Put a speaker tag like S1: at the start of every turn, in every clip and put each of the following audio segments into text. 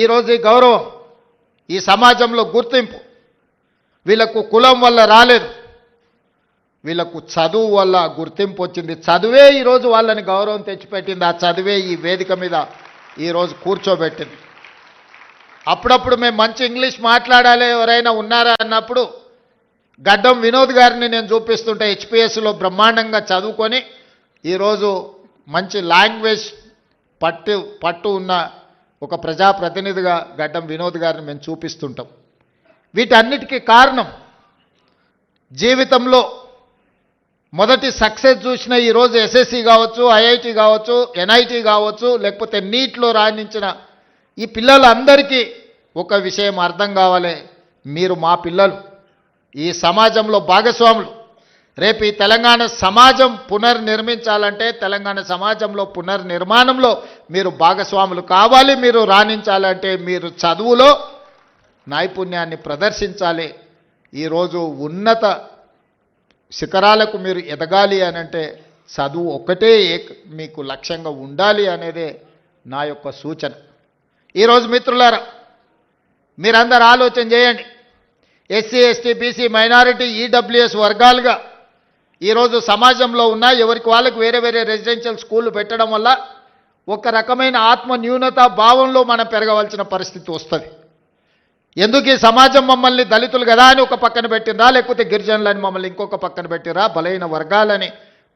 S1: ఈరోజు ఈ గౌరవం, ఈ సమాజంలో గుర్తింపు వీళ్ళకు కులం వల్ల రాలేదు, వీళ్ళకు చదువు వల్ల గుర్తింపు వచ్చింది. చదువే ఈరోజు వాళ్ళని గౌరవం తెచ్చిపెట్టింది. ఆ చదువే ఈ వేదిక మీద ఈరోజు కూర్చోబెట్టింది. అప్పుడప్పుడు మేము మంచి ఇంగ్లీష్ మాట్లాడాలి ఎవరైనా ఉన్నారా అన్నప్పుడు గడ్డం వినోద్ గారిని నేను చూపిస్తుంటే హెచ్పిఎస్లో బ్రహ్మాండంగా చదువుకొని ఈరోజు మంచి లాంగ్వేజ్ పట్టు ఉన్న ఒక ప్రజాప్రతినిధిగా గడ్డం వినోద్ గారిని మేము చూపిస్తుంటాం. వీటన్నిటికీ కారణం జీవితంలో మొదటి సక్సెస్ చూసిన ఈరోజు ఎస్ఎస్సి కావచ్చు, ఐఐటి కావచ్చు, ఎన్ఐటి కావచ్చు, లేకపోతే నీట్లో రాణించిన ఈ పిల్లలందరికీ ఒక విషయం అర్థం కావాలి, మీరు మా పిల్లలు, ఈ సమాజంలో భాగస్వాములు. రేపు ఈ తెలంగాణ సమాజం పునర్నిర్మించాలంటే, తెలంగాణ సమాజంలో పునర్నిర్మాణంలో మీరు భాగస్వాములు కావాలి. మీరు రాణించాలంటే మీరు చదువులో నైపుణ్యాన్ని ప్రదర్శించాలి. ఈరోజు ఉన్నత శిఖరాలకు మీరు ఎదగాలి అని అంటే చదువు ఒక్కటే మీకు లక్ష్యంగా ఉండాలి అనేదే నా యొక్క సూచన. ఈరోజు మిత్రులారా, మీరందరూ ఆలోచన చేయండి. SC, ST, BC, minority, EWS వర్గాలుగా ఈరోజు సమాజంలో ఉన్న ఎవరికి వాళ్ళకి వేరే వేరే రెసిడెన్షియల్ స్కూళ్ళు పెట్టడం వల్ల ఒక రకమైన ఆత్మ న్యూనత భావంలో మనం పెరగవలసిన పరిస్థితి వస్తుంది. ఎందుకు ఈ సమాజం మమ్మల్ని దళితులు కదా అని ఒక పక్కన పెట్టిందా, లేకపోతే గిరిజనులని మమ్మల్ని ఇంకొక పక్కన పెట్టిరా, బలైన వర్గాలని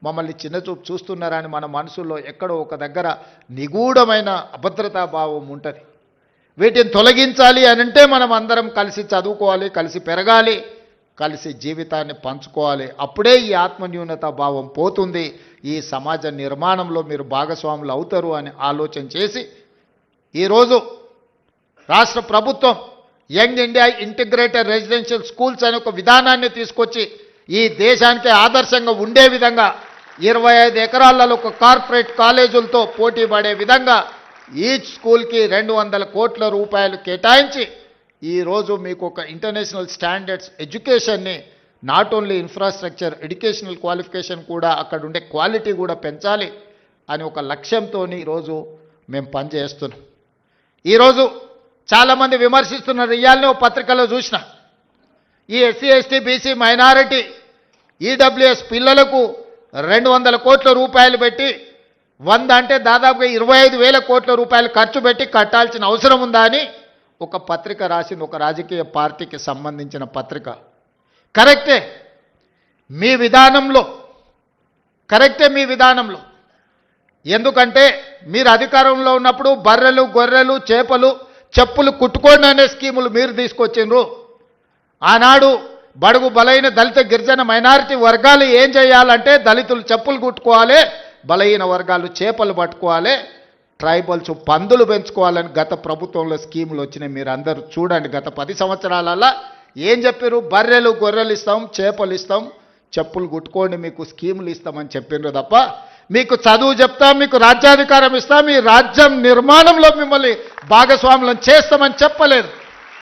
S1: మమ్మల్ని చిన్నచూపు చూస్తున్నారా అని మన మనసులో ఎక్కడో ఒక దగ్గర నిగూఢమైన అభద్రతా భావం ఉంటుంది. వీటిని తొలగించాలి అని అంటే మనం అందరం కలిసి చదువుకోవాలి, కలిసి పెరగాలి, కలిసి జీవితాన్ని పంచుకోవాలి. అప్పుడే ఈ ఆత్మన్యూనత భావం పోతుంది. ఈ సమాజ నిర్మాణంలో మీరు భాగస్వాములు అవుతారు అని ఆలోచన చేసి ఈరోజు రాష్ట్ర ప్రభుత్వం young India integrated residential schools అనే ఒక విధానాన్ని తీసుకొచ్చి ఈ దేశానికి ఆదర్శంగా ఉండే విధంగా 25 ఎకరాలలో ఒక కార్పొరేట్ కాలేజీలతో పోటీ పడే విధంగా ఈచ్ స్కూల్కి 200 కోట్ల రూపాయలు కేటాయించి ఈరోజు మీకు ఒక ఇంటర్నేషనల్ స్టాండర్డ్స్ ఎడ్యుకేషన్ని, not only infrastructure, educational qualification కూడా అక్కడ ఉండే క్వాలిటీ కూడా పెంచాలి అని ఒక లక్ష్యంతో ఈరోజు మేము పనిచేస్తున్నాం. ఈరోజు చాలామంది విమర్శిస్తున్నారు. ఇవాళనే ఒక పత్రికలో చూసిన ఈ SC, ST, BC, minority, EWS పిల్లలకు 200 కోట్ల రూపాయలు పెట్టి 100 అంటే దాదాపుగా 25,000 కోట్ల రూపాయలు ఖర్చు పెట్టి కట్టాల్సిన అవసరం ఉందా అని ఒక పత్రిక రాసింది, ఒక రాజకీయ పార్టీకి సంబంధించిన పత్రిక. కరెక్టే మీ విధానంలో, ఎందుకంటే మీరు అధికారంలో ఉన్నప్పుడు బర్రెలు, గొర్రెలు, చేపలు, చెప్పులు కుట్టుకోండి అనే స్కీములు మీరు తీసుకొచ్చిండ్రు. ఆనాడు బడుగు బలైన దళిత గిరిజన మైనారిటీ వర్గాలు ఏం చేయాలంటే దళితులు చెప్పులు కుట్టుకోవాలి, బలహీన వర్గాలు చేపలు పట్టుకోవాలి, ట్రైబల్స్ పందులు పెంచుకోవాలని గత ప్రభుత్వంలో స్కీములు వచ్చినాయి. మీరు అందరూ చూడండి, గత 10 సంవత్సరాలలో ఏం చెప్పారు? బర్రెలు, గొర్రెలు ఇస్తాం, చేపలు ఇస్తాం, చెప్పులు కుట్టుకోండి, మీకు స్కీములు ఇస్తామని చెప్పిండ్రు తప్ప మీకు చదువు చెప్తాం, మీకు రాజ్యాధికారం ఇస్తాం, ఈ రాజ్యం నిర్మాణంలో మిమ్మల్ని భాగస్వాములను చేస్తామని చెప్పలేదు.